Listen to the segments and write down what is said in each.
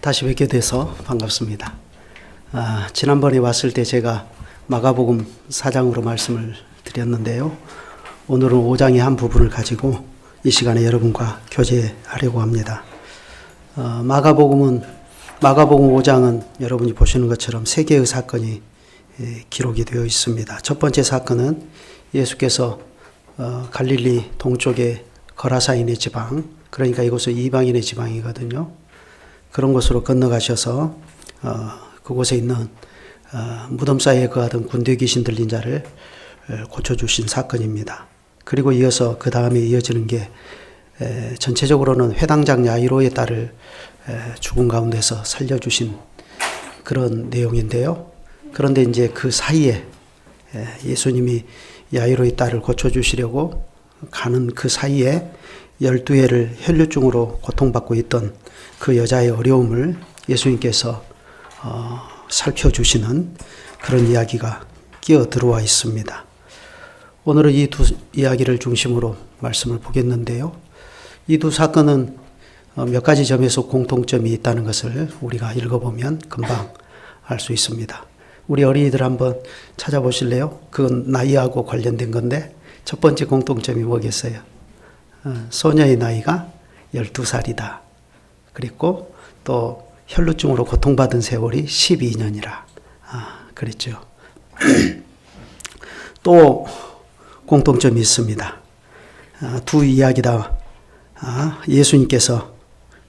다시 뵙게 돼서 반갑습니다. 지난번에 왔을 때 제가 마가복음 4장으로 말씀을 드렸는데요. 오늘은 5장의 한 부분을 가지고 이 시간에 여러분과 교제하려고 합니다. 마가복음 5장은 여러분이 보시는 것처럼 세 개의 사건이 기록이 되어 있습니다. 첫 번째 사건은 예수께서 갈릴리 동쪽의 거라사인의 지방, 그러니까 이곳은 이방인의 지방이거든요. 그런 곳으로 건너가셔서 그곳에 있는 무덤 사이에 거하던 군대 귀신 들린 자를 고쳐주신 사건입니다. 그리고 이어서 그 다음에 이어지는 게 전체적으로는 회당장 야이로의 딸을 죽은 가운데서 살려주신 그런 내용인데요. 그런데 이제 그 사이에 예수님이 야이로의 딸을 고쳐주시려고 가는 그 사이에 12회를 혈류증으로 고통받고 있던 그 여자의 어려움을 예수님께서 살펴주시는 그런 이야기가 끼어 들어와 있습니다. 오늘은 이 두 이야기를 중심으로 말씀을 보겠는데요. 이 두 사건은 몇 가지 점에서 공통점이 있다는 것을 우리가 읽어보면 금방 알 수 있습니다. 우리 어린이들 한번 찾아보실래요? 그건 나이하고 관련된 건데 첫 번째 공통점이 뭐겠어요? 소녀의 나이가 12살이다. 그리고 또 혈루증으로 고통받은 세월이 12년이라 그랬죠. 또 공통점이 있습니다. 두 이야기 다 예수님께서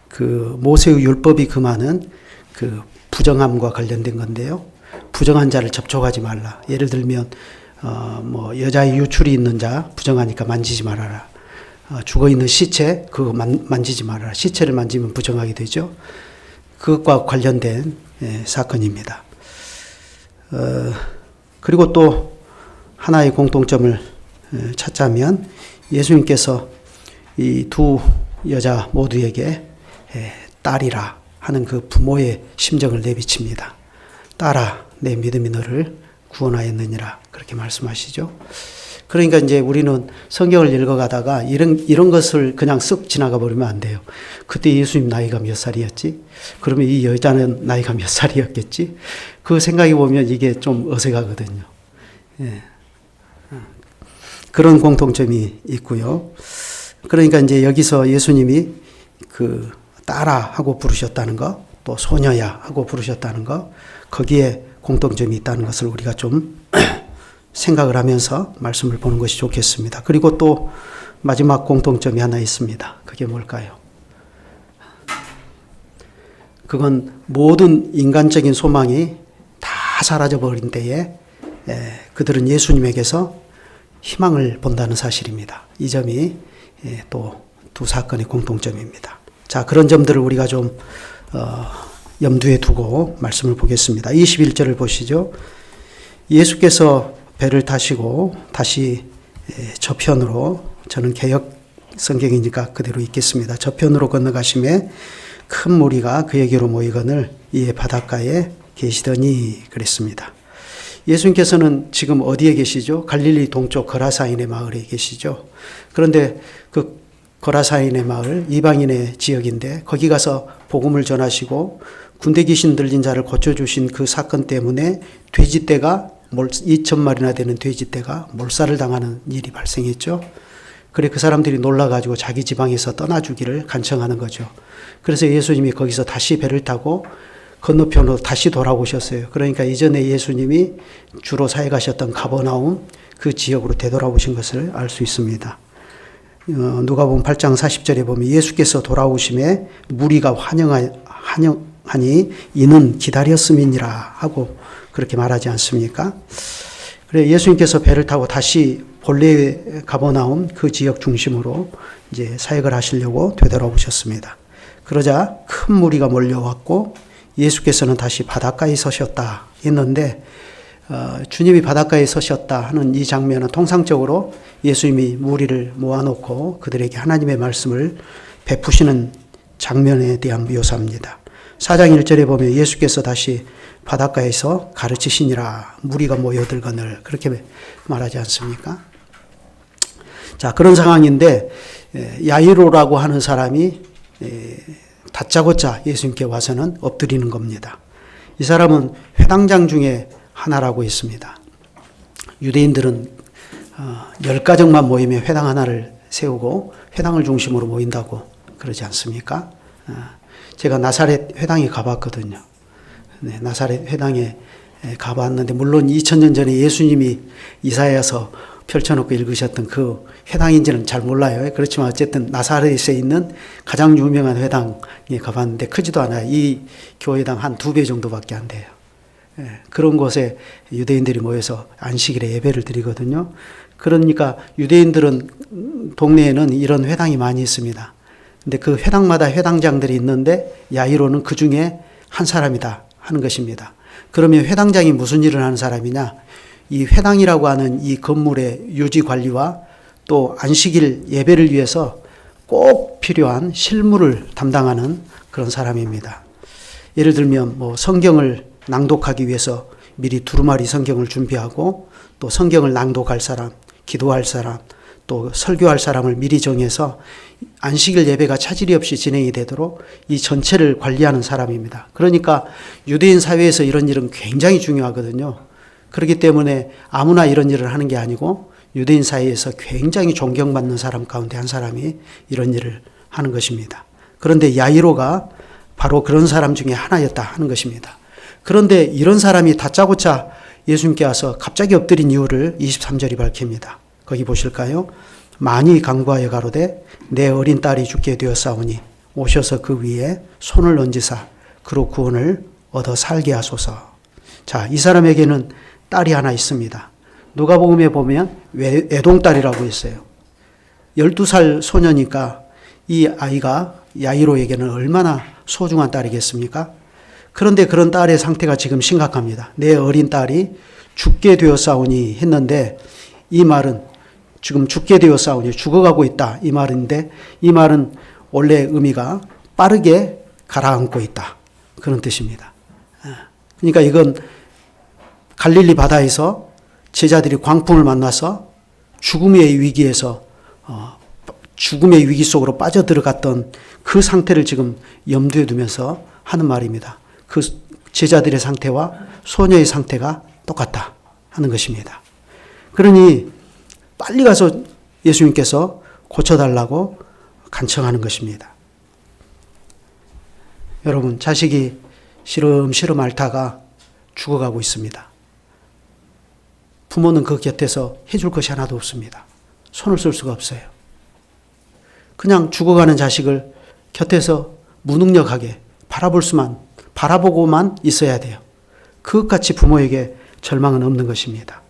그 모세의 율법이 금하는 그 부정함과 관련된 건데요. 부정한 자를 접촉하지 말라. 예를 들면 여자의 유출이 있는 자 부정하니까 만지지 말아라. 죽어있는 시체 그거 만지지 말아라. 시체를 만지면 부정하게 되죠. 그것과 관련된 사건입니다. 그리고 또 하나의 공통점을 찾자면 예수님께서 이 두 여자 모두에게 딸이라 하는 그 부모의 심정을 내비칩니다. 딸아, 내 믿음이 너를 구원하였느니라 그렇게 말씀하시죠. 그러니까 이제 우리는 성경을 읽어가다가 이런 것을 그냥 쓱 지나가 버리면 안 돼요. 그때 예수님 나이가 몇 살이었지? 그러면 이 여자는 나이가 몇 살이었겠지? 그 생각해 보면 이게 좀 어색하거든요. 예. 그런 공통점이 있고요. 그러니까 이제 여기서 예수님이 그 딸아 하고 부르셨다는 거, 또 소녀야 하고 부르셨다는 거, 거기에 공통점이 있다는 것을 우리가 좀 생각을 하면서 말씀을 보는 것이 좋겠습니다. 그리고 또 마지막 공통점이 하나 있습니다. 그게 뭘까요? 그건 모든 인간적인 소망이 다 사라져버린 때에 그들은 예수님에게서 희망을 본다는 사실입니다. 이 점이 또 두 사건의 공통점입니다. 자, 그런 점들을 우리가 좀 염두에 두고 말씀을 보겠습니다. 21절을 보시죠. 예수께서 배를 타시고 다시 저편으로, 저는 개역 성경이니까 그대로 읽겠습니다. 저편으로 건너가심에 큰 무리가 그에게로 모이거늘 이에 바닷가에 계시더니 그랬습니다. 예수님께서는 지금 어디에 계시죠? 갈릴리 동쪽 거라사인의 마을에 계시죠. 그런데 그 거라사인의 마을, 이방인의 지역인데 거기 가서 복음을 전하시고 군대 귀신 들린 자를 고쳐주신 그 사건 때문에 돼지떼가 2,000마리나 되는 돼지떼가 몰살을 당하는 일이 발생했죠. 그래 그 사람들이 놀라가지고 자기 지방에서 떠나주기를 간청하는 거죠. 그래서 예수님이 거기서 다시 배를 타고 건너편으로 다시 돌아오셨어요. 그러니까 이전에 예수님이 주로 사역하셨던 가버나움 그 지역으로 되돌아오신 것을 알 수 있습니다. 누가복음 8장 40절에 보면 예수께서 돌아오심에 무리가 환영하니 이는 기다렸음이니라 하고 그렇게 말하지 않습니까? 그래 예수님께서 배를 타고 다시 본래 가버나움 그 지역 중심으로 이제 사역을 하시려고 되돌아오셨습니다. 그러자 큰 무리가 몰려왔고 예수께서는 다시 바닷가에 서셨다 했는데 주님이 바닷가에 서셨다 하는 이 장면은 통상적으로 예수님이 무리를 모아놓고 그들에게 하나님의 말씀을 베푸시는 장면에 대한 묘사입니다. 4장 1절에 보면 예수께서 다시 바닷가에서 가르치시니라 무리가 모여들거늘 그렇게 말하지 않습니까? 자, 그런 상황인데 야이로라고 하는 사람이 다짜고짜 예수님께 와서는 엎드리는 겁니다. 이 사람은 회당장 중에 하나라고 했습니다. 유대인들은 10가정만 모이면 회당 하나를 세우고 회당을 중심으로 모인다고 그러지 않습니까? 제가 나사렛 회당에 가봤거든요. 네, 나사렛 회당에 가봤는데 물론 2000년 전에 예수님이 이사야서 펼쳐놓고 읽으셨던 그 회당인지는 잘 몰라요. 그렇지만 어쨌든 나사렛에 있는 가장 유명한 회당에 가봤는데 크지도 않아요. 이 교회당 한 2배 정도밖에 안 돼요. 그런 곳에 유대인들이 모여서 안식일에 예배를 드리거든요. 그러니까 유대인들은 동네에는 이런 회당이 많이 있습니다. 근데 그 회당마다 회당장들이 있는데 야이로는 그 중에 한 사람이다 하는 것입니다. 그러면 회당장이 무슨 일을 하는 사람이냐? 이 회당이라고 하는 이 건물의 유지 관리와 또 안식일 예배를 위해서 꼭 필요한 실무를 담당하는 그런 사람입니다. 예를 들면 뭐 성경을 낭독하기 위해서 미리 두루마리 성경을 준비하고 또 성경을 낭독할 사람, 기도할 사람, 또 설교할 사람을 미리 정해서 안식일 예배가 차질이 없이 진행이 되도록 이 전체를 관리하는 사람입니다. 그러니까 유대인 사회에서 이런 일은 굉장히 중요하거든요. 그렇기 때문에 아무나 이런 일을 하는 게 아니고 유대인 사이에서 굉장히 존경받는 사람 가운데 한 사람이 이런 일을 하는 것입니다. 그런데 야이로가 바로 그런 사람 중에 하나였다 하는 것입니다. 그런데 이런 사람이 다짜고짜 예수님께 와서 갑자기 엎드린 이유를 23절이 밝힙니다. 거기 보실까요? 많이 간구하여 가로되 내 어린 딸이 죽게 되었사오니 오셔서 그 위에 손을 얹으사 그로 구원을 얻어 살게 하소서. 자, 이 사람에게는 딸이 하나 있습니다. 누가복음에 보면 외동딸이라고 했어요. 12살 소녀니까 이 아이가 야이로에게는 얼마나 소중한 딸이겠습니까? 그런데 그런 딸의 상태가 지금 심각합니다. 내 어린 딸이 죽게 되었사오니 했는데 이 말은 지금 죽게 되었사오니 죽어가고 있다 이 말인데 이 말은 원래 의미가 빠르게 가라앉고 있다 그런 뜻입니다. 그러니까 이건 갈릴리 바다에서 제자들이 광풍을 만나서 죽음의 위기에서 죽음의 위기 속으로 빠져들어갔던 그 상태를 지금 염두에 두면서 하는 말입니다. 그 제자들의 상태와 소녀의 상태가 똑같다 하는 것입니다. 그러니 빨리 가서 예수님께서 고쳐달라고 간청하는 것입니다. 여러분, 자식이 시름시름 앓다가 죽어가고 있습니다. 부모는 그 곁에서 해줄 것이 하나도 없습니다. 손을 쓸 수가 없어요. 그냥 죽어가는 자식을 곁에서 무능력하게 바라보고만 있어야 돼요. 그것같이 부모에게 절망은 없는 것입니다.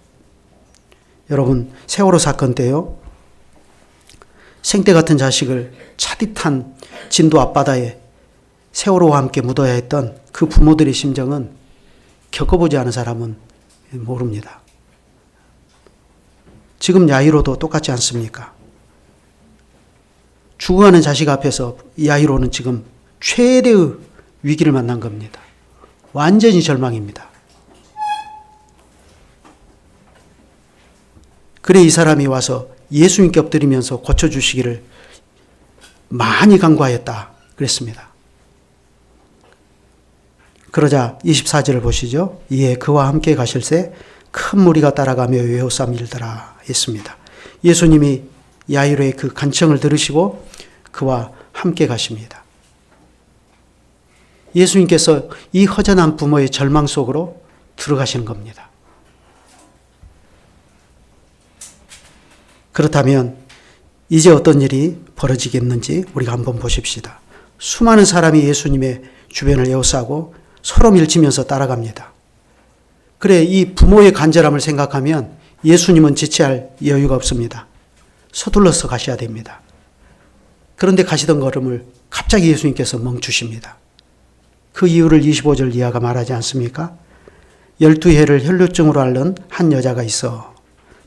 여러분, 세월호 사건 때요, 생떼 같은 자식을 차디탄 진도 앞바다에 세월호와 함께 묻어야 했던 그 부모들의 심정은 겪어보지 않은 사람은 모릅니다. 지금 야이로도 똑같지 않습니까? 죽어가는 자식 앞에서 야이로는 지금 최대의 위기를 만난 겁니다. 완전히 절망입니다. 그래 이 사람이 와서 예수님께 엎드리면서 고쳐주시기를 많이 간구하였다 그랬습니다. 그러자 24절을 보시죠. 이에 그와 함께 가실새 큰 무리가 따라가며 외호삼일더라 했습니다. 예수님이 야이로의 그 간청을 들으시고 그와 함께 가십니다. 예수님께서 이 허전한 부모의 절망 속으로 들어가시는 겁니다. 그렇다면 이제 어떤 일이 벌어지겠는지 우리가 한번 보십시다. 수많은 사람이 예수님의 주변을 에워싸고 서로 밀치면서 따라갑니다. 그래, 이 부모의 간절함을 생각하면 예수님은 지체할 여유가 없습니다. 서둘러서 가셔야 됩니다. 그런데 가시던 걸음을 갑자기 예수님께서 멈추십니다. 그 이유를 25절 이하가 말하지 않습니까? 12해를 혈루증으로 앓는 한 여자가 있어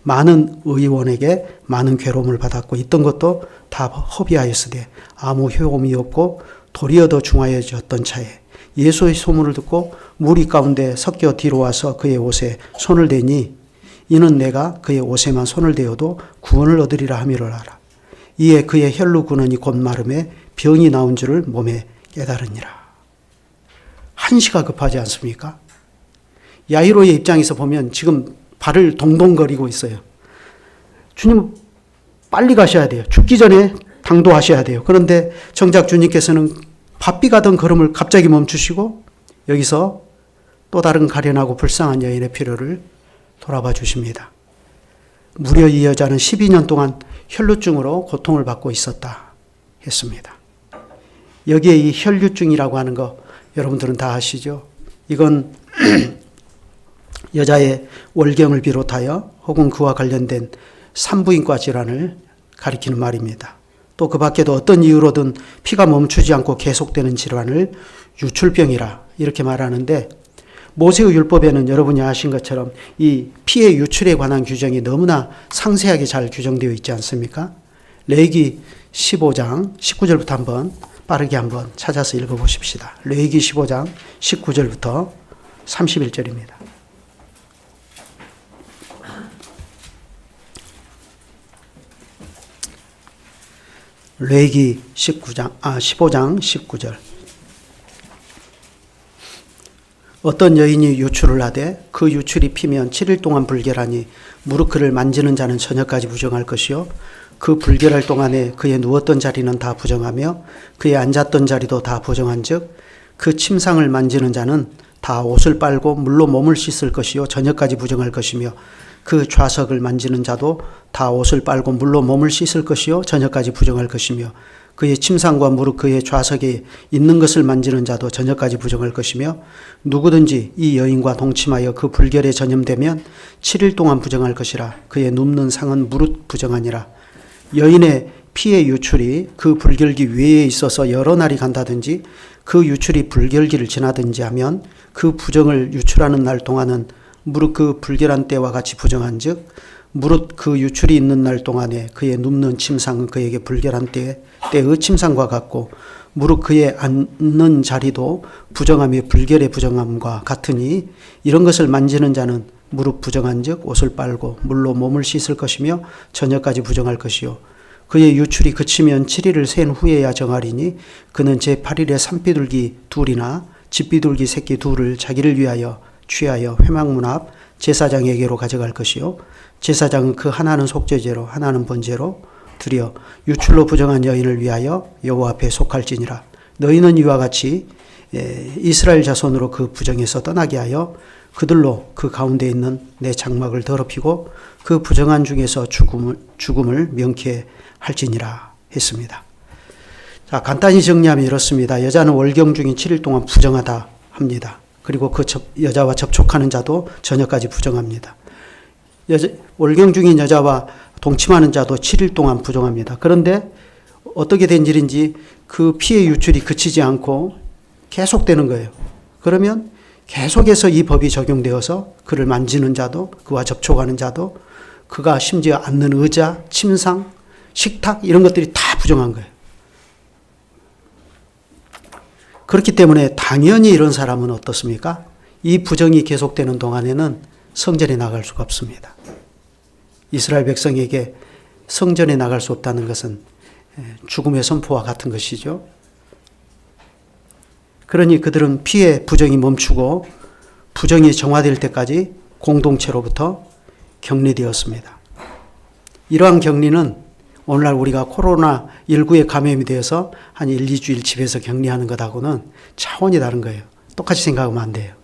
많은 의원에게 많은 괴로움을 받았고 있던 것도 다 허비하였으되 아무 효험이 없고 도리어 더 중하여졌던 차에 예수의 소문을 듣고 무리 가운데 섞여 뒤로 와서 그의 옷에 손을 대니 이는 내가 그의 옷에만 손을 대어도 구원을 얻으리라 함이라 하라. 이에 그의 혈루 근원이 곧 마름에 병이 나온 줄을 몸에 깨달으니라. 한시가 급하지 않습니까? 야이로의 입장에서 보면 지금 발을 동동거리고 있어요. 주님 빨리 가셔야 돼요. 죽기 전에 당도하셔야 돼요. 그런데 정작 주님께서는 바삐 가던 걸음을 갑자기 멈추시고 여기서 또 다른 가련하고 불쌍한 여인의 필요를 돌아봐 주십니다. 무려 이 여자는 12년 동안 혈루증으로 고통을 받고 있었다 했습니다. 여기에 이 혈루증이라고 하는 거 여러분들은 다 아시죠? 이건 여자의 월경을 비롯하여 혹은 그와 관련된 산부인과 질환을 가리키는 말입니다. 또 그 밖에도 어떤 이유로든 피가 멈추지 않고 계속되는 질환을 유출병이라 이렇게 말하는데, 모세의 율법에는 여러분이 아신 것처럼 이 피의 유출에 관한 규정이 너무나 상세하게 잘 규정되어 있지 않습니까? 레위기 15장 19절부터 한번 빠르게 한번 찾아서 읽어보십시다. 레위기 15장 19절부터 31절입니다. 레위기 15장 19절. 어떤 여인이 유출을 하되 그 유출이 피면 7일 동안 불결하니 무릇 그를 만지는 자는 저녁까지 부정할 것이요 그 불결할 동안에 그의 누웠던 자리는 다 부정하며 그의 앉았던 자리도 다 부정한즉 그 침상을 만지는 자는 다 옷을 빨고 물로 몸을 씻을 것이요 저녁까지 부정할 것이며 그 좌석을 만지는 자도 다 옷을 빨고 물로 몸을 씻을 것이요 저녁까지 부정할 것이며 그의 침상과 무릇 그의 좌석에 있는 것을 만지는 자도 저녁까지 부정할 것이며 누구든지 이 여인과 동침하여 그 불결에 전염되면 7일 동안 부정할 것이라. 그의 눕는 상은 무릇 부정하니라. 여인의 피의 유출이 그 불결기 외에 있어서 여러 날이 간다든지 그 유출이 불결기를 지나든지 하면 그 부정을 유출하는 날 동안은 무릇 그 불결한 때와 같이 부정한즉 무릇 그 유출이 있는 날 동안에 그의 눕는 침상은 그에게 불결한 때의 침상과 같고 무릇 그의 앉는 자리도 부정함이 불결의 부정함과 같으니 이런 것을 만지는 자는 무릇 부정한즉 옷을 빨고 물로 몸을 씻을 것이며 저녁까지 부정할 것이요 그의 유출이 그치면 7일을 센 후에야 정하리니 그는 제8일에 산비둘기 둘이나 집비둘기 새끼 둘을 자기를 위하여 취하여 회막문 앞 제사장에게로 가져갈 것이요 제사장은 그 하나는 속죄제로 하나는 번제로 드려 유출로 부정한 여인을 위하여 여호와 앞에 속할지니라. 너희는 이와 같이 이스라엘 자손으로 그 부정에서 떠나게 하여 그들로 그 가운데 있는 내 장막을 더럽히고 그 부정한 중에서 죽음을 명케 할지니라 했습니다. 자, 간단히 정리하면 이렇습니다. 여자는 월경 중인 7일 동안 부정하다 합니다. 그리고 그 여자와 접촉하는 자도 저녁까지 부정합니다. 월경 중인 여자와 동침하는 자도 7일 동안 부정합니다. 그런데 어떻게 된 일인지 그 피의 유출이 그치지 않고 계속되는 거예요. 그러면 계속해서 이 법이 적용되어서 그를 만지는 자도 그와 접촉하는 자도 그가 심지어 앉는 의자, 침상, 식탁 이런 것들이 다 부정한 거예요. 그렇기 때문에 당연히 이런 사람은 어떻습니까? 이 부정이 계속되는 동안에는 성전에 나갈 수가 없습니다. 이스라엘 백성에게 성전에 나갈 수 없다는 것은 죽음의 선포와 같은 것이죠. 그러니 그들은 피의 부정이 멈추고 부정이 정화될 때까지 공동체로부터 격리되었습니다. 이러한 격리는 오늘날 우리가 코로나19에 감염이 되어서 한 1, 2주일 집에서 격리하는 것하고는 차원이 다른 거예요. 똑같이 생각하면 안 돼요.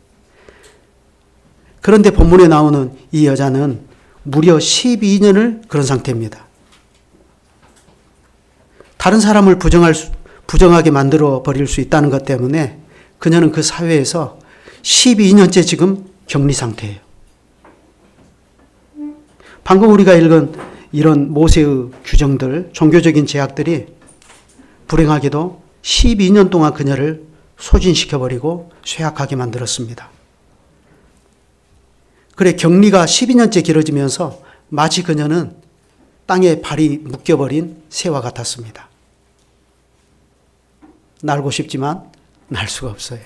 그런데 본문에 나오는 이 여자는 무려 12년을 그런 상태입니다. 다른 사람을 부정하게 만들어 버릴 수 있다는 것 때문에 그녀는 그 사회에서 12년째 지금 격리 상태예요. 방금 우리가 읽은 이런 모세의 규정들, 종교적인 제약들이 불행하게도 12년 동안 그녀를 소진시켜버리고 쇠약하게 만들었습니다. 그래, 격리가 12년째 길어지면서 마치 그녀는 땅에 발이 묶여버린 새와 같았습니다. 날고 싶지만 날 수가 없어요.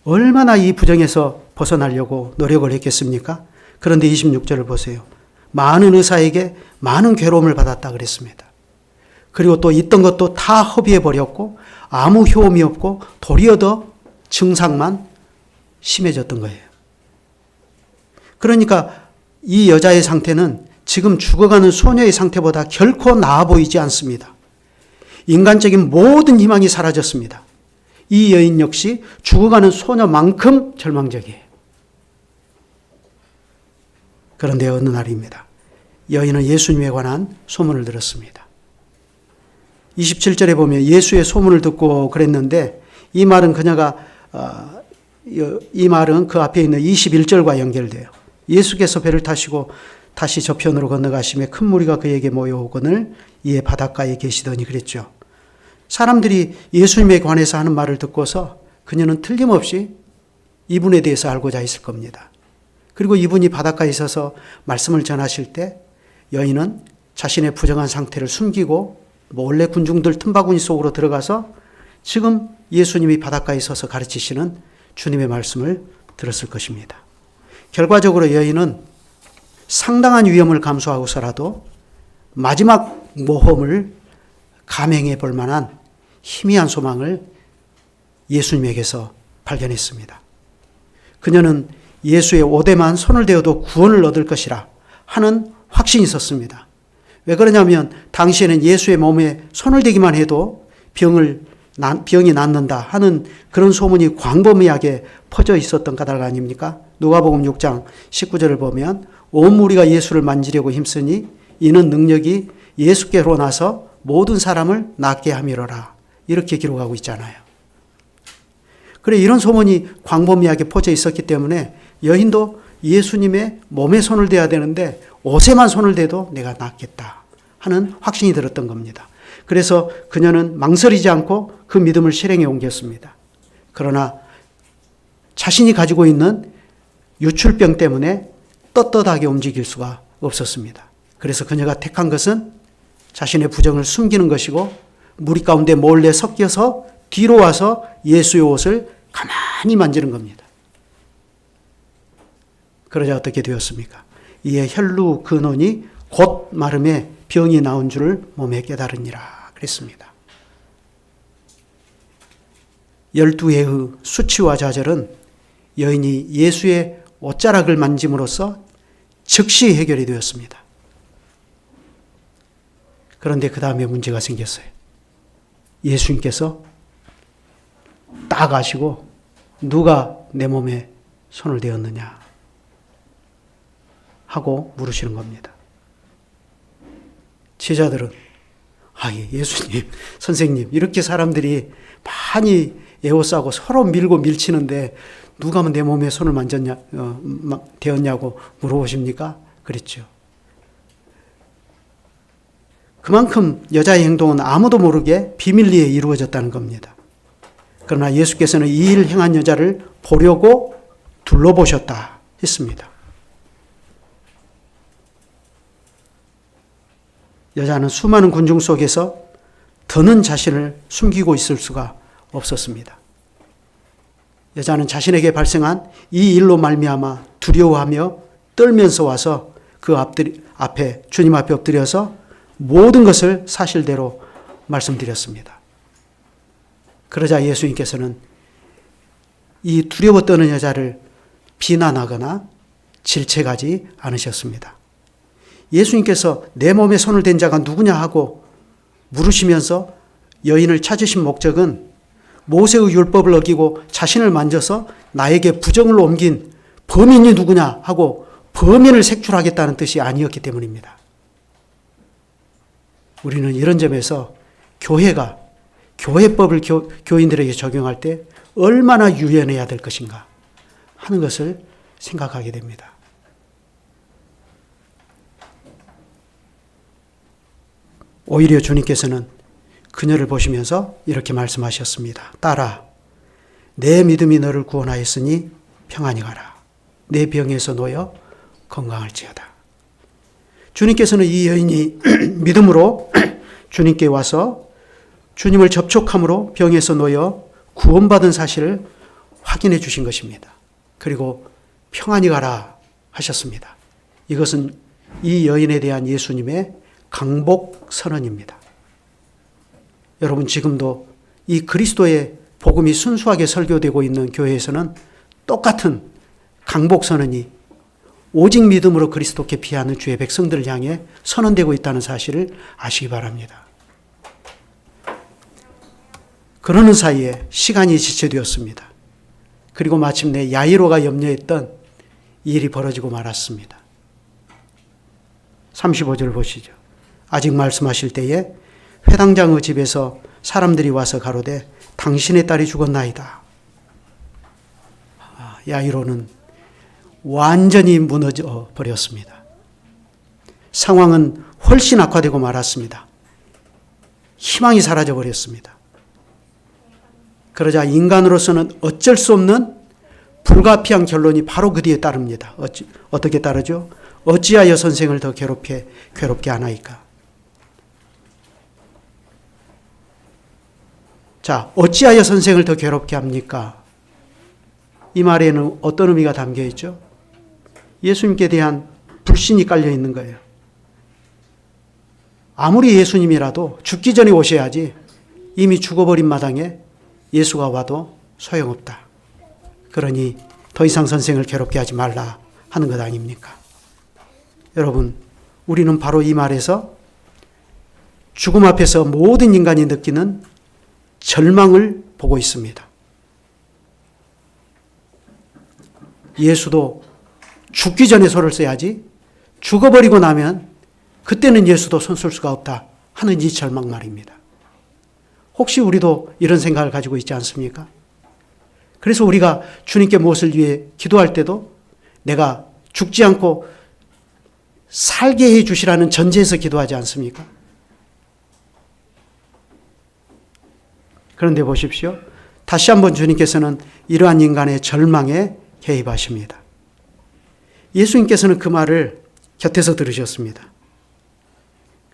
얼마나 이 부정에서 벗어나려고 노력을 했겠습니까? 그런데 26절을 보세요. 많은 의사에게 많은 괴로움을 받았다 그랬습니다. 그리고 또 있던 것도 다 허비해 버렸고 아무 효험이 없고 도리어 더 증상만 심해졌던 거예요. 그러니까 이 여자의 상태는 지금 죽어가는 소녀의 상태보다 결코 나아 보이지 않습니다. 인간적인 모든 희망이 사라졌습니다. 이 여인 역시 죽어가는 소녀만큼 절망적이에요. 그런데 어느 날입니다. 여인은 예수님에 관한 소문을 들었습니다. 27절에 보면 예수의 소문을 듣고 그랬는데 이 말은 그 앞에 있는 21절과 연결돼요. 예수께서 배를 타시고 다시 저편으로 건너가시며 큰 무리가 그에게 모여오거늘 이에 바닷가에 계시더니 그랬죠. 사람들이 예수님에 관해서 하는 말을 듣고서 그녀는 틀림없이 이분에 대해서 알고자 했을 겁니다. 그리고 이분이 바닷가에 있어서 말씀을 전하실 때 여인은 자신의 부정한 상태를 숨기고 몰래 군중들 틈바구니 속으로 들어가서 지금 예수님이 바닷가에 서서 가르치시는 주님의 말씀을 들었을 것입니다. 결과적으로 여인은 상당한 위험을 감수하고서라도 마지막 모험을 감행해 볼 만한 희미한 소망을 예수님에게서 발견했습니다. 그녀는 예수의 오대만 손을 대어도 구원을 얻을 것이라 하는 확신이 있었습니다. 왜 그러냐면 당시에는 예수의 몸에 손을 대기만 해도 병이 낫는다 하는 그런 소문이 광범위하게 퍼져 있었던 까닭 아닙니까? 누가복음 6장 19절을 보면 온 무리가 예수를 만지려고 힘쓰니 이는 능력이 예수께로 나서 모든 사람을 낫게 함이로라. 이렇게 기록하고 있잖아요. 그래 이런 소문이 광범위하게 퍼져 있었기 때문에 여인도 예수님의 몸에 손을 대야 되는데 옷에만 손을 대도 내가 낫겠다 하는 확신이 들었던 겁니다. 그래서 그녀는 망설이지 않고 그 믿음을 실행에 옮겼습니다. 그러나 자신이 가지고 있는 유출병 때문에 떳떳하게 움직일 수가 없었습니다. 그래서 그녀가 택한 것은 자신의 부정을 숨기는 것이고 무리 가운데 몰래 섞여서 뒤로 와서 예수의 옷을 가만히 만지는 겁니다. 그러자 어떻게 되었습니까? 이에 혈루 근원이 곧 마름에 병이 나온 줄을 몸에 깨달으니라 그랬습니다. 12회의 수치와 좌절은 여인이 예수의 옷자락을 만짐으로써 즉시 해결이 되었습니다. 그런데 그 다음에 문제가 생겼어요. 예수님께서 딱 아시고 누가 내 몸에 손을 대었느냐 하고 물으시는 겁니다. 제자들은 예수님, 선생님 이렇게 사람들이 많이 에워싸고 서로 밀고 밀치는데 누가 내 몸에 손을 대었냐고 물어보십니까? 그랬죠. 그만큼 여자의 행동은 아무도 모르게 비밀리에 이루어졌다는 겁니다. 그러나 예수께서는 이 일을 행한 여자를 보려고 둘러보셨다 했습니다. 여자는 수많은 군중 속에서 더는 자신을 숨기고 있을 수가 없었습니다. 여자는 자신에게 발생한 이 일로 말미암아 두려워하며 떨면서 와서 그 앞에 주님 앞에 엎드려서 모든 것을 사실대로 말씀드렸습니다. 그러자 예수님께서는 이 두려워 떠는 여자를 비난하거나 질책하지 않으셨습니다. 예수님께서 내 몸에 손을 댄 자가 누구냐 하고 물으시면서 여인을 찾으신 목적은 모세의 율법을 어기고 자신을 만져서 나에게 부정을 옮긴 범인이 누구냐 하고 범인을 색출하겠다는 뜻이 아니었기 때문입니다. 우리는 이런 점에서 교회가 교회법을 교인들에게 적용할 때 얼마나 유연해야 될 것인가 하는 것을 생각하게 됩니다. 오히려 주님께서는 그녀를 보시면서 이렇게 말씀하셨습니다. 딸아, 내 믿음이 너를 구원하였으니 평안히 가라. 내 병에서 놓여 건강할지어다. 주님께서는 이 여인이 믿음으로 주님께 와서 주님을 접촉함으로 병에서 놓여 구원받은 사실을 확인해 주신 것입니다. 그리고 평안히 가라 하셨습니다. 이것은 이 여인에 대한 예수님의 강복 선언입니다. 여러분 지금도 이 그리스도의 복음이 순수하게 설교되고 있는 교회에서는 똑같은 강복 선언이 오직 믿음으로 그리스도께 피하는 주의 백성들을 향해 선언되고 있다는 사실을 아시기 바랍니다. 그러는 사이에 시간이 지체되었습니다. 그리고 마침내 야이로가 염려했던 이 일이 벌어지고 말았습니다. 35절 보시죠. 아직 말씀하실 때에 회당장의 집에서 사람들이 와서 가로되 당신의 딸이 죽었나이다. 야이로는 완전히 무너져 버렸습니다. 상황은 훨씬 악화되고 말았습니다. 희망이 사라져 버렸습니다. 그러자 인간으로서는 어쩔 수 없는 불가피한 결론이 바로 그 뒤에 따릅니다. 어떻게 따르죠? 어찌하여 선생을 더 괴롭게 하나이까? 자, 어찌하여 선생을 더 괴롭게 합니까? 이 말에는 어떤 의미가 담겨 있죠? 예수님께 대한 불신이 깔려 있는 거예요. 아무리 예수님이라도 죽기 전에 오셔야지 이미 죽어버린 마당에 예수가 와도 소용없다. 그러니 더 이상 선생을 괴롭게 하지 말라 하는 것 아닙니까? 여러분, 우리는 바로 이 말에서 죽음 앞에서 모든 인간이 느끼는 절망을 보고 있습니다. 예수도 죽기 전에 손을 써야지 죽어버리고 나면 그때는 예수도 손 쓸 수가 없다 하는 이 절망 말입니다. 혹시 우리도 이런 생각을 가지고 있지 않습니까? 그래서 우리가 주님께 무엇을 위해 기도할 때도 내가 죽지 않고 살게 해 주시라는 전제에서 기도하지 않습니까? 그런데 보십시오. 다시 한번 주님께서는 이러한 인간의 절망에 개입하십니다. 예수님께서는 그 말을 곁에서 들으셨습니다.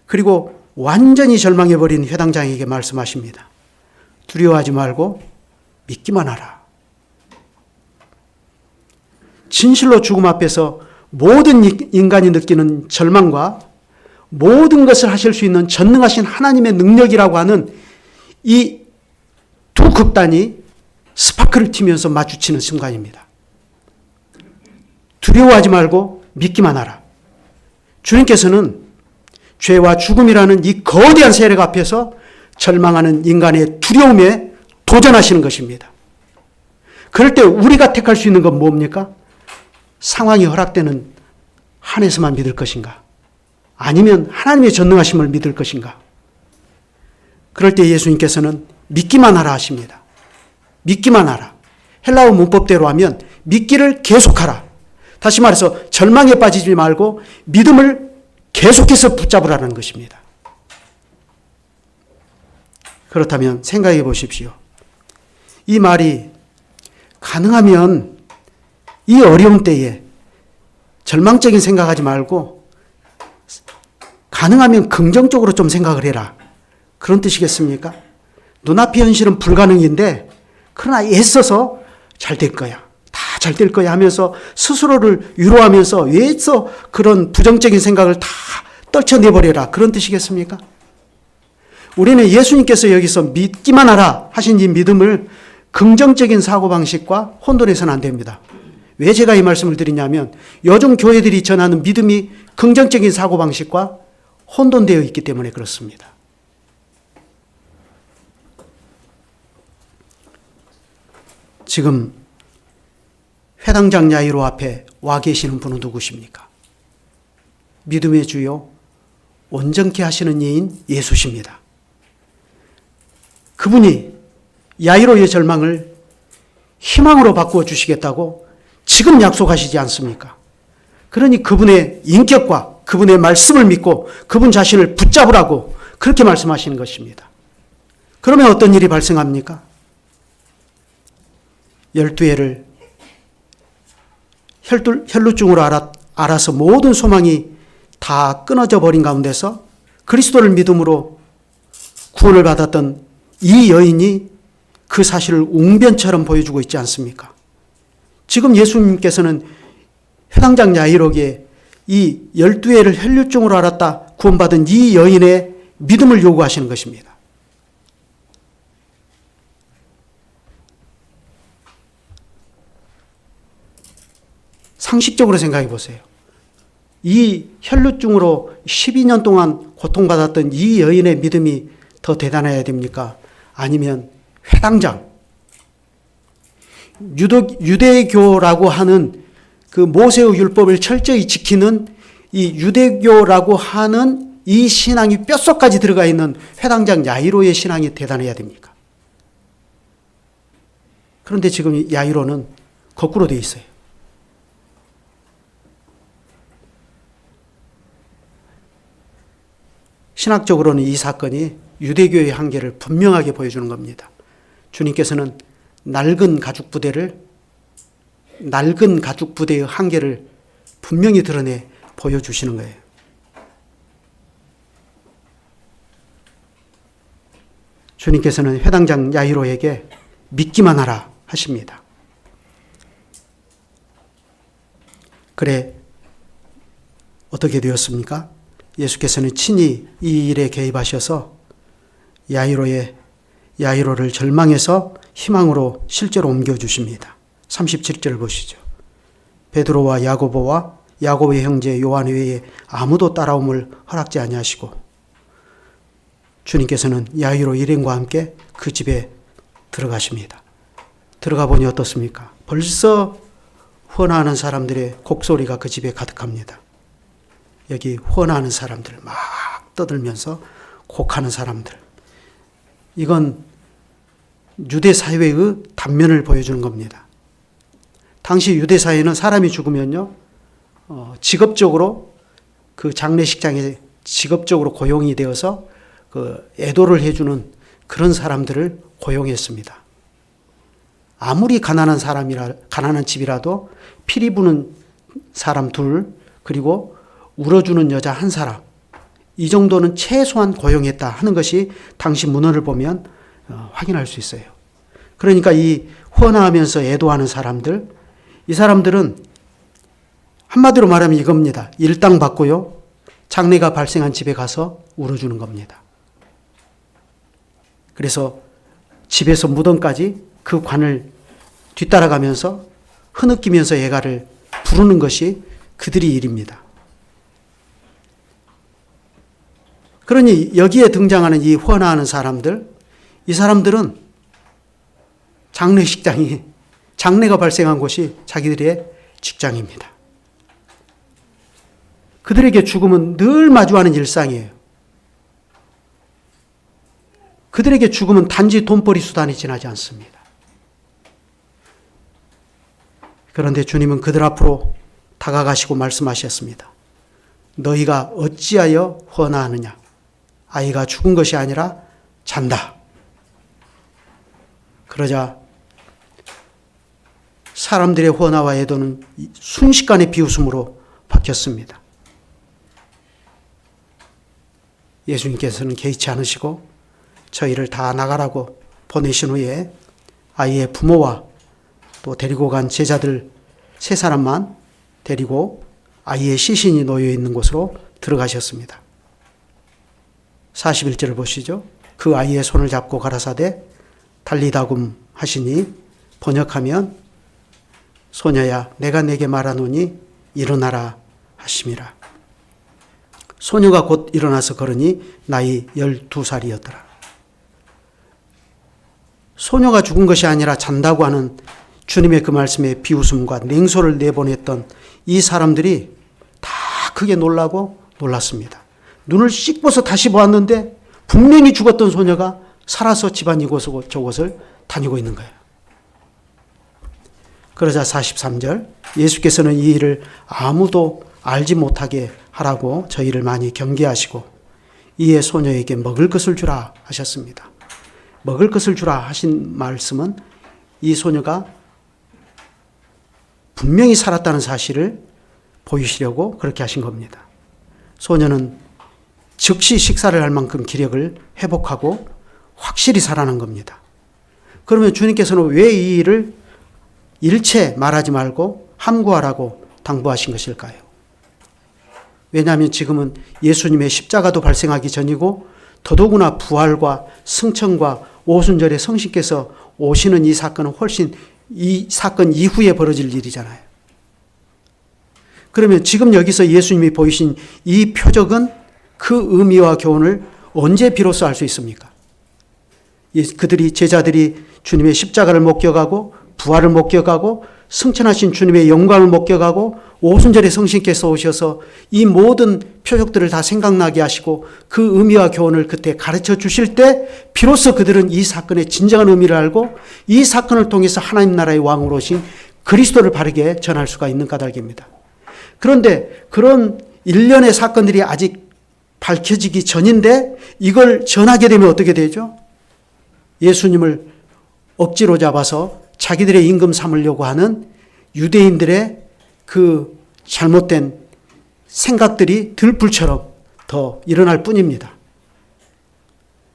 그리고 완전히 절망해버린 회당장에게 말씀하십니다. 두려워하지 말고 믿기만 하라. 진실로 죽음 앞에서 모든 인간이 느끼는 절망과 모든 것을 하실 수 있는 전능하신 하나님의 능력이라고 하는 이 두 극단이 스파크를 튀면서 마주치는 순간입니다. 두려워하지 말고 믿기만 하라. 주님께서는 죄와 죽음이라는 이 거대한 세력 앞에서 절망하는 인간의 두려움에 도전하시는 것입니다. 그럴 때 우리가 택할 수 있는 건 뭡니까? 상황이 허락되는 한에서만 믿을 것인가? 아니면 하나님의 전능하심을 믿을 것인가? 그럴 때 예수님께서는 믿기만 하라 하십니다. 믿기만 하라. 헬라어 문법대로 하면 믿기를 계속하라. 다시 말해서 절망에 빠지지 말고 믿음을 계속해서 붙잡으라는 것입니다. 그렇다면 생각해 보십시오. 이 말이 가능하면 이 어려운 때에 절망적인 생각하지 말고 가능하면 긍정적으로 좀 생각을 해라. 그런 뜻이겠습니까? 눈앞의 현실은 불가능인데 그러나 애써서 잘 될 거야. 다 잘 될 거야 하면서 스스로를 위로하면서 왜서 그런 부정적인 생각을 다 떨쳐내버려라. 그런 뜻이겠습니까? 우리는 예수님께서 여기서 믿기만 하라 하신 이 믿음을 긍정적인 사고방식과 혼돈해서는 안 됩니다. 왜 제가 이 말씀을 드리냐면 요즘 교회들이 전하는 믿음이 긍정적인 사고방식과 혼돈되어 있기 때문에 그렇습니다. 지금 회당장 야이로 앞에 와 계시는 분은 누구십니까? 믿음의 주요 온전케 하시는 이인 예수십니다. 그분이 야이로의 절망을 희망으로 바꾸어 주시겠다고 지금 약속하시지 않습니까? 그러니 그분의 인격과 그분의 말씀을 믿고 그분 자신을 붙잡으라고 그렇게 말씀하시는 것입니다. 그러면 어떤 일이 발생합니까? 12해를 혈루증으로 알아서 모든 소망이 다 끊어져 버린 가운데서 그리스도를 믿음으로 구원을 받았던 이 여인이 그 사실을 웅변처럼 보여주고 있지 않습니까? 지금 예수님께서는 회당장 야이로에게 이 12해를 혈루증으로 앓았다 구원받은 이 여인의 믿음을 요구하시는 것입니다. 상식적으로 생각해 보세요. 이 혈루증으로 12년 동안 고통받았던 이 여인의 믿음이 더 대단해야 됩니까? 아니면 회당장, 유대교라고 하는 그 모세의 율법을 철저히 지키는 이 유대교라고 하는 이 신앙이 뼛속까지 들어가 있는 회당장 야이로의 신앙이 대단해야 됩니까? 그런데 지금 야이로는 거꾸로 되어 있어요. 신학적으로는 이 사건이 유대교의 한계를 분명하게 보여주는 겁니다. 주님께서는 낡은 가죽 부대의 한계를 분명히 드러내 보여주시는 거예요. 주님께서는 회당장 야이로에게 믿기만 하라 하십니다. 그래, 어떻게 되었습니까? 예수께서는 친히 이 일에 개입하셔서 야이로를 절망에서 희망으로 실제로 옮겨주십니다. 37절 보시죠. 베드로와 야고보와 야고보의 형제 요한 외에 아무도 따라옴을 허락지 아니하시고 주님께서는 야이로 일행과 함께 그 집에 들어가십니다. 들어가 보니 어떻습니까? 벌써 헌화하는 사람들의 곡소리가 그 집에 가득합니다. 여기 헌화하는 사람들, 막 떠들면서 곡하는 사람들. 이건 유대 사회의 단면을 보여주는 겁니다. 당시 유대 사회는 사람이 죽으면요, 직업적으로 그 장례식장에 직업적으로 고용이 되어서 그 애도를 해주는 그런 사람들을 고용했습니다. 아무리 가난한 집이라도 피리 부는 사람 둘, 그리고 울어주는 여자 한 사람, 이 정도는 최소한 고용했다 하는 것이 당시 문헌을 보면 확인할 수 있어요. 그러니까 이 헌화하면서 애도하는 사람들, 이 사람들은 한마디로 말하면 이겁니다. 일당 받고요, 장례가 발생한 집에 가서 울어주는 겁니다. 그래서 집에서 무덤까지 그 관을 뒤따라가면서 흐느끼면서 예가를 부르는 것이 그들의 일입니다. 그러니 여기에 등장하는 이 헌화하는 사람들, 이 사람들은 장례가 발생한 곳이 자기들의 직장입니다. 그들에게 죽음은 늘 마주하는 일상이에요. 그들에게 죽음은 단지 돈벌이 수단이 지나지 않습니다. 그런데 주님은 그들 앞으로 다가가시고 말씀하셨습니다. 너희가 어찌하여 헌화하느냐? 아이가 죽은 것이 아니라 잔다. 그러자 사람들의 헌화와 애도는 순식간에 비웃음으로 바뀌었습니다. 예수님께서는 개의치 않으시고 저희를 다 나가라고 보내신 후에 아이의 부모와 또 데리고 간 제자들 세 사람만 데리고 아이의 시신이 놓여 있는 곳으로 들어가셨습니다. 41절을 보시죠. 그 아이의 손을 잡고 가라사대 달리다굼 하시니 번역하면 소녀야 내가 네게 말하노니 일어나라 하심이라. 소녀가 곧 일어나서 걸으니 나이 12살이었더라. 소녀가 죽은 것이 아니라 잔다고 하는 주님의 그 말씀에 비웃음과 냉소를 내보냈던 이 사람들이 다 크게 놀랐습니다. 눈을 씻고서 다시 보았는데 분명히 죽었던 소녀가 살아서 집안 이곳저곳을 다니고 있는 거예요. 그러자 43절 예수께서는 이 일을 아무도 알지 못하게 하라고 저희를 많이 경계하시고 이에 소녀에게 먹을 것을 주라 하셨습니다. 먹을 것을 주라 하신 말씀은 이 소녀가 분명히 살았다는 사실을 보이시려고 그렇게 하신 겁니다. 소녀는 즉시 식사를 할 만큼 기력을 회복하고 확실히 살아난 겁니다. 그러면 주님께서는 왜 이 일을 일체 말하지 말고 함구하라고 당부하신 것일까요? 왜냐하면 지금은 예수님의 십자가도 발생하기 전이고 더더구나 부활과 승천과 오순절에 성신께서 오시는 이 사건은 훨씬 이 사건 이후에 벌어질 일이잖아요. 그러면 지금 여기서 예수님이 보이신 이 표적은 그 의미와 교훈을 언제 비로소 알 수 있습니까? 그들이, 제자들이 주님의 십자가를 목격하고 부활을 목격하고 승천하신 주님의 영광을 목격하고 오순절에 성신께서 오셔서 이 모든 표적들을 다 생각나게 하시고 그 의미와 교훈을 그때 가르쳐 주실 때 비로소 그들은 이 사건의 진정한 의미를 알고 이 사건을 통해서 하나님 나라의 왕으로 오신 그리스도를 바르게 전할 수가 있는 까닭입니다. 그런데 그런 일련의 사건들이 아직 밝혀지기 전인데 이걸 전하게 되면 어떻게 되죠? 예수님을 억지로 잡아서 자기들의 임금 삼으려고 하는 유대인들의 그 잘못된 생각들이 들불처럼 더 일어날 뿐입니다.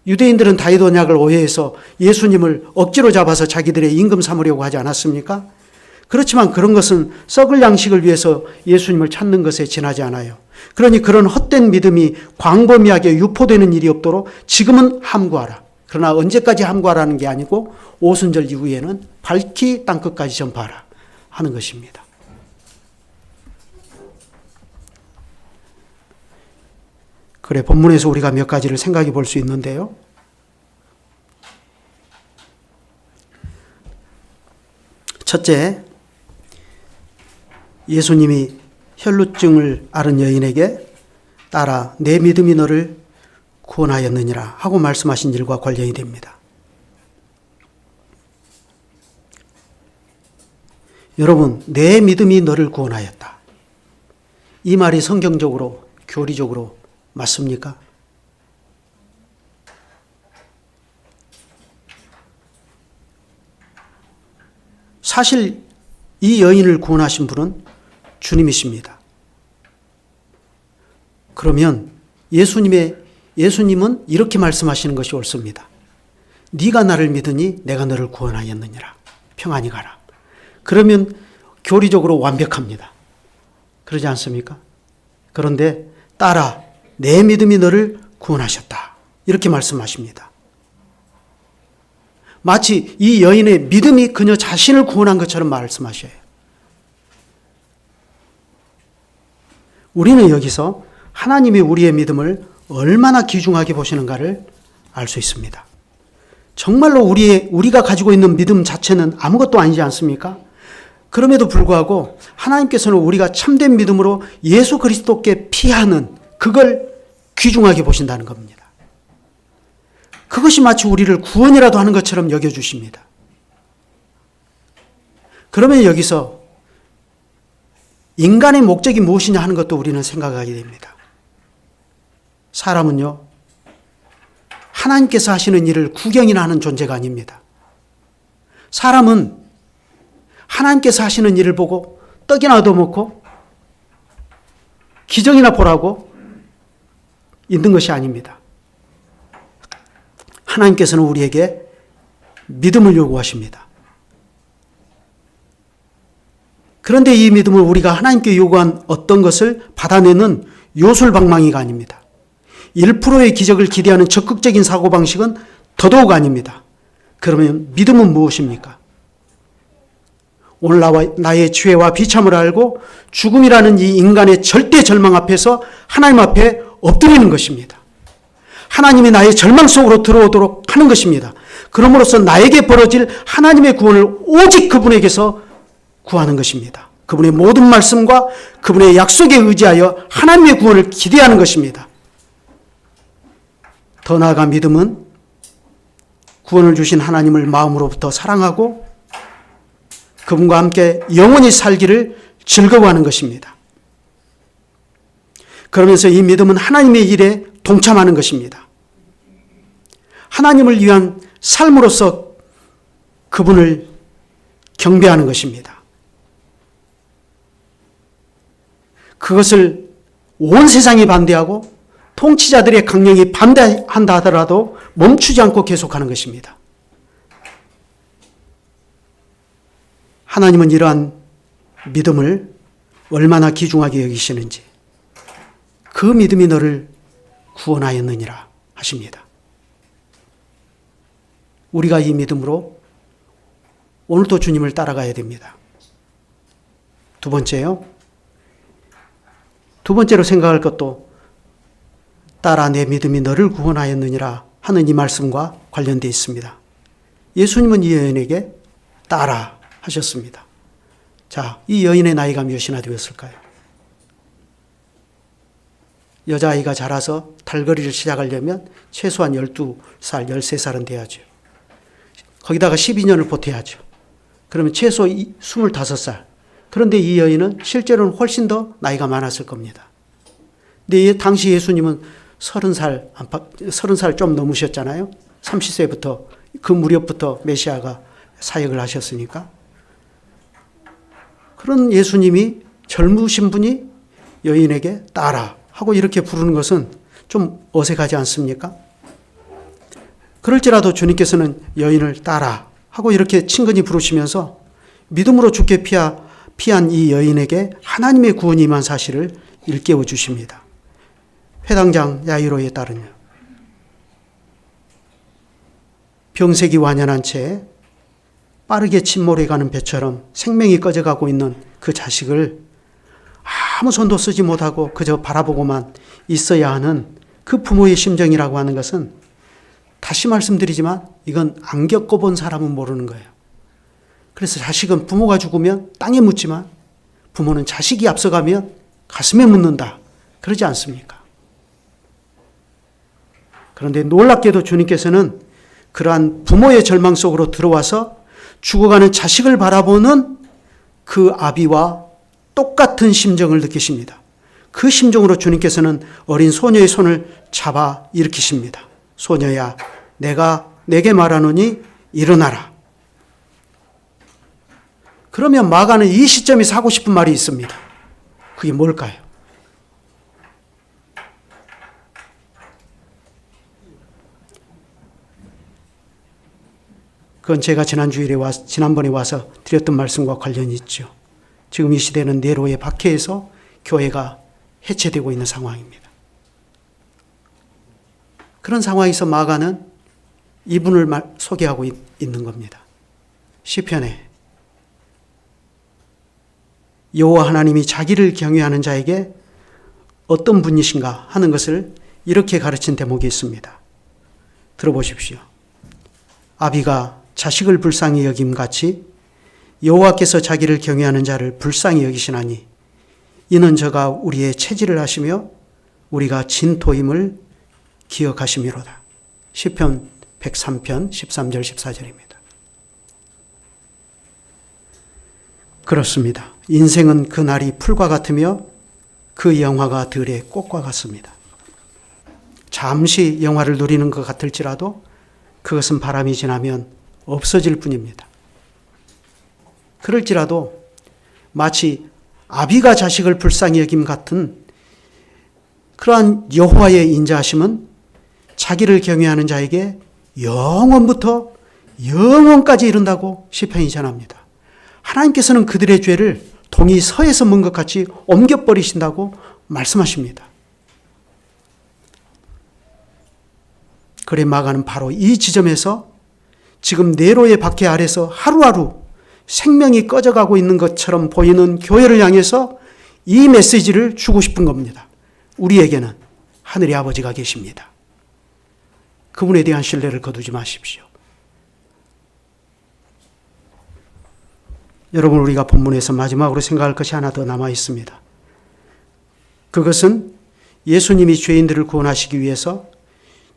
유대인들은 다윗 언약을 오해해서 예수님을 억지로 잡아서 자기들의 임금 삼으려고 하지 않았습니까? 그렇지만 그런 것은 썩을 양식을 위해서 예수님을 찾는 것에 지나지 않아요. 그러니 그런 헛된 믿음이 광범위하게 유포되는 일이 없도록 지금은 함구하라. 그러나 언제까지 함구하라는 게 아니고 오순절 이후에는 밝히 땅끝까지 전파하라 하는 것입니다. 그래, 본문에서 우리가 몇 가지를 생각해 볼 수 있는데요. 첫째, 예수님이 혈루증을 앓은 여인에게 따라 내 믿음이 너를 구원하였느니라 하고 말씀하신 일과 관련이 됩니다. 여러분, 내 믿음이 너를 구원하였다. 이 말이 성경적으로, 교리적으로 맞습니까? 사실 이 여인을 구원하신 분은 주님이십니다. 그러면 예수님은 이렇게 말씀하시는 것이 옳습니다. 네가 나를 믿으니 내가 너를 구원하였느니라. 평안히 가라. 그러면 교리적으로 완벽합니다. 그러지 않습니까? 그런데 따라 내 믿음이 너를 구원하셨다. 이렇게 말씀하십니다. 마치 이 여인의 믿음이 그녀 자신을 구원한 것처럼 말씀하셔요. 우리는 여기서 하나님이 우리의 믿음을 얼마나 귀중하게 보시는가를 알 수 있습니다. 정말로 우리가 가지고 있는 믿음 자체는 아무것도 아니지 않습니까? 그럼에도 불구하고 하나님께서는 우리가 참된 믿음으로 예수 그리스도께 피하는 그걸 귀중하게 보신다는 겁니다. 그것이 마치 우리를 구원이라도 하는 것처럼 여겨주십니다. 그러면 여기서 인간의 목적이 무엇이냐 하는 것도 우리는 생각하게 됩니다. 사람은요, 하나님께서 하시는 일을 구경이나 하는 존재가 아닙니다. 사람은 하나님께서 하시는 일을 보고 떡이나 얻어먹고 기적이나 보라고 있는 것이 아닙니다. 하나님께서는 우리에게 믿음을 요구하십니다. 그런데 이 믿음을 우리가 하나님께 요구한 어떤 것을 받아내는 요술방망이가 아닙니다. 1%의 기적을 기대하는 적극적인 사고방식은 더더욱 아닙니다. 그러면 믿음은 무엇입니까? 오늘 나의 죄와 비참을 알고 죽음이라는 이 인간의 절대 절망 앞에서 하나님 앞에 엎드리는 것입니다. 하나님이 나의 절망 속으로 들어오도록 하는 것입니다. 그럼으로써 나에게 벌어질 하나님의 구원을 오직 그분에게서 구하는 것입니다. 그분의 모든 말씀과 그분의 약속에 의지하여 하나님의 구원을 기대하는 것입니다. 더 나아가 믿음은 구원을 주신 하나님을 마음으로부터 사랑하고 그분과 함께 영원히 살기를 즐거워하는 것입니다. 그러면서 이 믿음은 하나님의 일에 동참하는 것입니다. 하나님을 위한 삶으로서 그분을 경배하는 것입니다. 그것을 온 세상이 반대하고 통치자들의 강령이 반대한다 하더라도 멈추지 않고 계속하는 것입니다. 하나님은 이러한 믿음을 얼마나 귀중하게 여기시는지 그 믿음이 너를 구원하였느니라 하십니다. 우리가 이 믿음으로 오늘도 주님을 따라가야 됩니다. 두 번째요. 두 번째로 생각할 것도 딸아 내 믿음이 너를 구원하였느니라 하는 이 말씀과 관련되어 있습니다. 예수님은 이 여인에게 딸아 하셨습니다. 자, 이 여인의 나이가 몇이나 되었을까요? 여자아이가 자라서 달거리를 시작하려면 최소한 12살, 13살은 돼야죠. 거기다가 12년을 보태야죠. 그러면 최소 25살. 그런데 이 여인은 실제로는 훨씬 더 나이가 많았을 겁니다. 근데 당시 예수님은 30살 좀 넘으셨잖아요. 30세부터 그 무렵부터 메시아가 사역을 하셨으니까. 그런 예수님이 젊으신 분이 여인에게 딸아 하고 이렇게 부르는 것은 좀 어색하지 않습니까? 그럴지라도 주님께서는 여인을 딸아 하고 이렇게 친근히 부르시면서 믿음으로 죽게 피한 이 여인에게 하나님의 구원이 임한 사실을 일깨워 주십니다. 회당장 야이로에 따르며 병색이 완연한 채 빠르게 침몰해가는 배처럼 생명이 꺼져가고 있는 그 자식을 아무 손도 쓰지 못하고 그저 바라보고만 있어야 하는 그 부모의 심정이라고 하는 것은 다시 말씀드리지만 이건 안 겪어본 사람은 모르는 거예요. 그래서 자식은 부모가 죽으면 땅에 묻지만 부모는 자식이 앞서가면 가슴에 묻는다. 그러지 않습니까? 그런데 놀랍게도 주님께서는 그러한 부모의 절망 속으로 들어와서 죽어가는 자식을 바라보는 그 아비와 똑같은 심정을 느끼십니다. 그 심정으로 주님께서는 어린 소녀의 손을 잡아 일으키십니다. 소녀야, 내가 내게 말하노니 일어나라. 그러면 마가는 이 시점에서 하고 싶은 말이 있습니다. 그게 뭘까요? 그건 제가 지난번에 와서 드렸던 말씀과 관련이 있죠. 지금 이 시대는 네로의 박해에서 교회가 해체되고 있는 상황입니다. 그런 상황에서 마가는 이분을 소개하고 있는 겁니다. 시편에 여호와 하나님이 자기를 경외하는 자에게 어떤 분이신가 하는 것을 이렇게 가르친 대목이 있습니다. 들어보십시오. 아비가 자식을 불쌍히 여김같이 여호와께서 자기를 경외하는 자를 불쌍히 여기시나니 이는 저가 우리의 체질을 하시며 우리가 진토임을 기억하심이로다. 시편 103편 13절 14절입니다. 그렇습니다. 인생은 그 날이 풀과 같으며 그 영화가 들의 꽃과 같습니다. 잠시 영화를 누리는 것 같을지라도 그것은 바람이 지나면 없어질 뿐입니다. 그럴지라도 마치 아비가 자식을 불쌍히 여김 같은 그러한 여호와의 인자하심은 자기를 경외하는 자에게 영원부터 영원까지 이른다고 시편이 전합니다. 하나님께서는 그들의 죄를 동이 서에서 문 것 같이 옮겨버리신다고 말씀하십니다. 그래 마가는 바로 이 지점에서 지금 네로의 박해 아래서 하루하루 생명이 꺼져가고 있는 것처럼 보이는 교회를 향해서 이 메시지를 주고 싶은 겁니다. 우리에게는 하늘의 아버지가 계십니다. 그분에 대한 신뢰를 거두지 마십시오. 여러분, 우리가 본문에서 마지막으로 생각할 것이 하나 더 남아 있습니다. 그것은 예수님이 죄인들을 구원하시기 위해서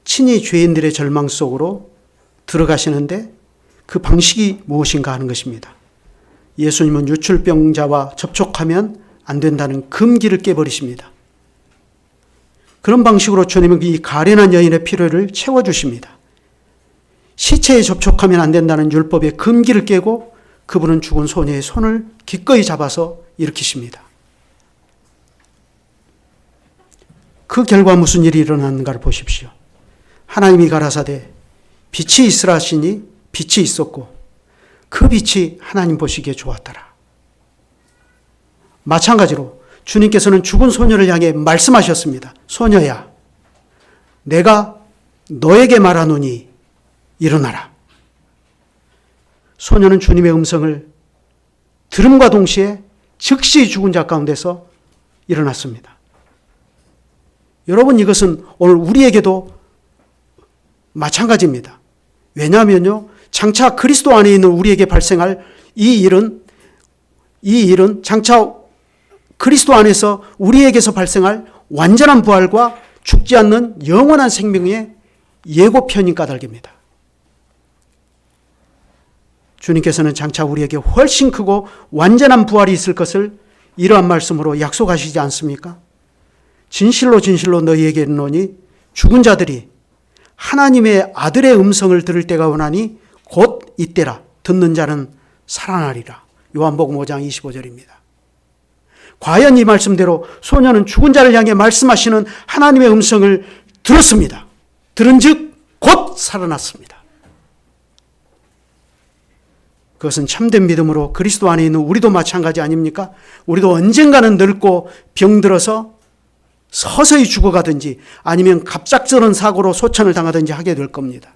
친히 죄인들의 절망 속으로 들어가시는데 그 방식이 무엇인가 하는 것입니다. 예수님은 유출병자와 접촉하면 안 된다는 금기를 깨버리십니다. 그런 방식으로 주님은 이 가련한 여인의 필요를 채워주십니다. 시체에 접촉하면 안 된다는 율법의 금기를 깨고 그분은 죽은 소녀의 손을 기꺼이 잡아서 일으키십니다. 그 결과 무슨 일이 일어났는가를 보십시오. 하나님이 가라사대 빛이 있으라 하시니 빛이 있었고 그 빛이 하나님 보시기에 좋았더라. 마찬가지로 주님께서는 죽은 소녀를 향해 말씀하셨습니다. 소녀야, 내가 너에게 말하노니 일어나라. 소녀는 주님의 음성을 들음과 동시에 즉시 죽은 자 가운데서 일어났습니다. 여러분, 이것은 오늘 우리에게도 마찬가지입니다. 왜냐하면요, 장차 그리스도 안에 있는 우리에게 발생할 이 일은 장차 그리스도 안에서 우리에게서 발생할 완전한 부활과 죽지 않는 영원한 생명의 예고편인 까닭입니다. 주님께서는 장차 우리에게 훨씬 크고 완전한 부활이 있을 것을 이러한 말씀으로 약속하시지 않습니까? 진실로 진실로 너희에게 이르노니 죽은 자들이 하나님의 아들의 음성을 들을 때가 오나니 곧 이때라. 듣는 자는 살아나리라. 요한복음 5장 25절입니다. 과연 이 말씀대로 소년은 죽은 자를 향해 말씀하시는 하나님의 음성을 들었습니다. 들은즉 곧 살아났습니다. 그것은 참된 믿음으로 그리스도 안에 있는 우리도 마찬가지 아닙니까? 우리도 언젠가는 늙고 병들어서 서서히 죽어가든지 아니면 갑작스러운 사고로 소천을 당하든지 하게 될 겁니다.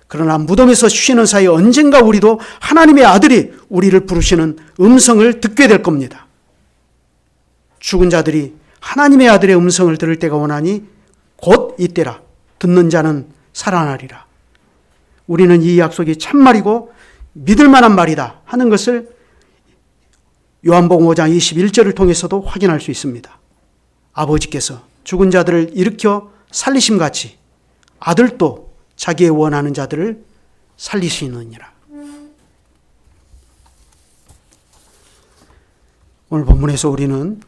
그러나 무덤에서 쉬는 사이 언젠가 우리도 하나님의 아들이 우리를 부르시는 음성을 듣게 될 겁니다. 죽은 자들이 하나님의 아들의 음성을 들을 때가 오나니 곧 이때라. 듣는 자는 살아나리라. 우리는 이 약속이 참말이고 믿을 만한 말이다 하는 것을 요한복음 5장 21절을 통해서도 확인할 수 있습니다. 아버지께서 죽은 자들을 일으켜 살리심같이 아들도 자기의 원하는 자들을 살리시느니라. 오늘 본문에서 우리는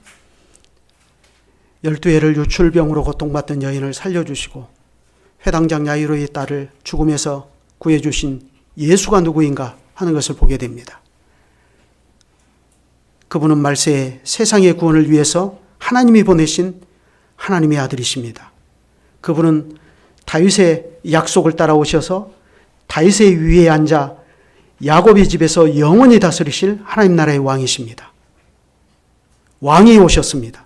12해를 유출병으로 고통받던 여인을 살려주시고 회당장 야이로의 딸을 죽음에서 구해주신 예수가 누구인가 하는 것을 보게 됩니다. 그분은 말세에 세상의 구원을 위해서 하나님이 보내신 하나님의 아들이십니다. 그분은 다윗의 약속을 따라오셔서 다윗의 위에 앉아 야곱의 집에서 영원히 다스리실 하나님 나라의 왕이십니다. 왕이 오셨습니다.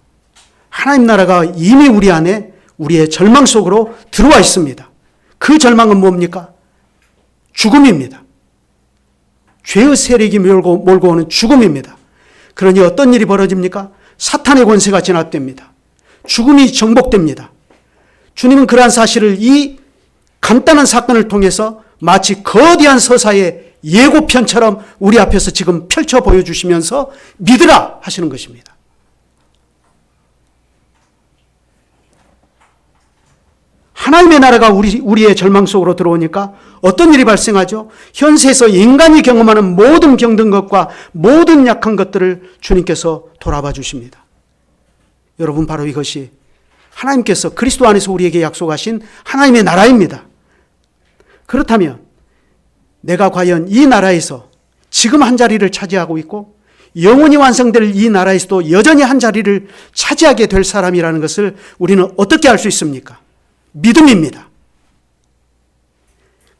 하나님 나라가 이미 우리 안에 우리의 절망 속으로 들어와 있습니다. 그 절망은 뭡니까? 죽음입니다. 죄의 세력이 몰고 오는 죽음입니다. 그러니 어떤 일이 벌어집니까? 사탄의 권세가 진압됩니다. 죽음이 정복됩니다. 주님은 그러한 사실을 이 간단한 사건을 통해서 마치 거대한 서사의 예고편처럼 우리 앞에서 지금 펼쳐 보여주시면서 믿으라 하시는 것입니다. 하나님의 나라가 우리의 절망 속으로 들어오니까 어떤 일이 발생하죠? 현세에서 인간이 경험하는 모든 병든 것과 모든 약한 것들을 주님께서 돌아봐 주십니다. 여러분, 바로 이것이 하나님께서 그리스도 안에서 우리에게 약속하신 하나님의 나라입니다. 그렇다면 내가 과연 이 나라에서 지금 한 자리를 차지하고 있고 영원히 완성될 이 나라에서도 여전히 한 자리를 차지하게 될 사람이라는 것을 우리는 어떻게 알 수 있습니까? 믿음입니다.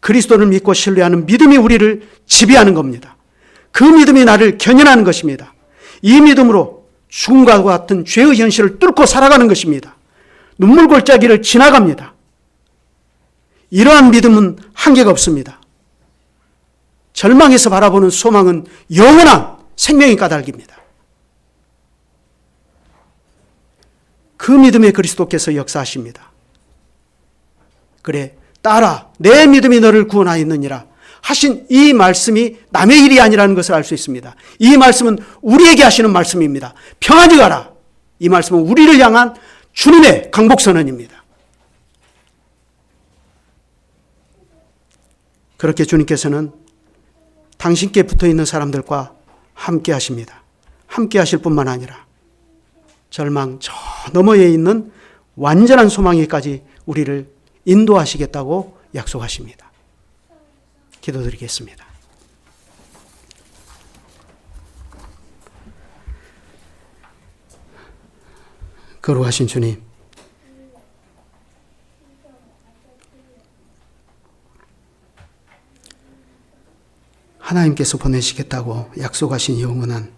그리스도를 믿고 신뢰하는 믿음이 우리를 지배하는 겁니다. 그 믿음이 나를 견인하는 것입니다. 이 믿음으로 죽음과 같은 죄의 현실을 뚫고 살아가는 것입니다. 눈물 골짜기를 지나갑니다. 이러한 믿음은 한계가 없습니다. 절망에서 바라보는 소망은 영원한 생명의 까닭입니다. 그 믿음에 그리스도께서 역사하십니다. 그래, 딸아, 내 믿음이 너를 구원하였느니라 하신 이 말씀이 남의 일이 아니라는 것을 알 수 있습니다. 이 말씀은 우리에게 하시는 말씀입니다. 평안히 가라. 이 말씀은 우리를 향한 주님의 강복선언입니다. 그렇게 주님께서는 당신께 붙어있는 사람들과 함께 하십니다. 함께 하실 뿐만 아니라 절망 저 너머에 있는 완전한 소망에까지 우리를 인도하시겠다고 약속하십니다. 기도드리겠습니다. 거룩하신 주님, 하나님께서 보내시겠다고 약속하신 영원한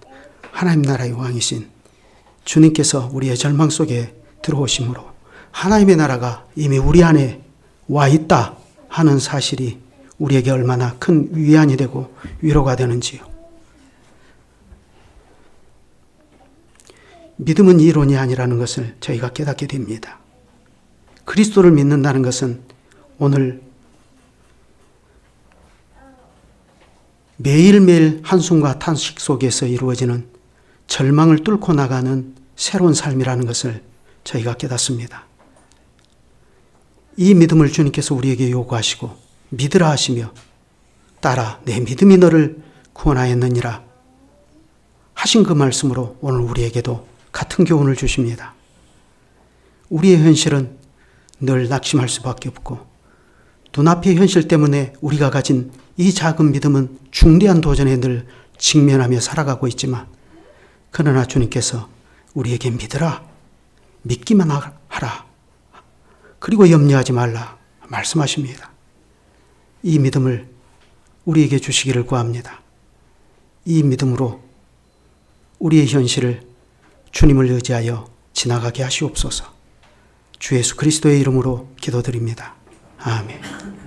하나님 나라의 왕이신 주님께서 우리의 절망 속에 들어오심으로 하나님의 나라가 이미 우리 안에 와 있다 하는 사실이 우리에게 얼마나 큰 위안이 되고 위로가 되는지요. 믿음은 이론이 아니라는 것을 저희가 깨닫게 됩니다. 그리스도를 믿는다는 것은 오늘 매일매일 한숨과 탄식 속에서 이루어지는 절망을 뚫고 나가는 새로운 삶이라는 것을 저희가 깨닫습니다. 이 믿음을 주님께서 우리에게 요구하시고 믿으라 하시며 따라 내 믿음이 너를 구원하였느니라 하신 그 말씀으로 오늘 우리에게도 같은 교훈을 주십니다. 우리의 현실은 늘 낙심할 수밖에 없고 눈앞의 현실 때문에 우리가 가진 이 작은 믿음은 중대한 도전에 늘 직면하며 살아가고 있지만 그러나 주님께서 우리에게 믿으라, 믿기만 하라, 그리고 염려하지 말라 말씀하십니다. 이 믿음을 우리에게 주시기를 구합니다. 이 믿음으로 우리의 현실을 주님을 의지하여 지나가게 하시옵소서. 주 예수 그리스도의 이름으로 기도드립니다. 아멘.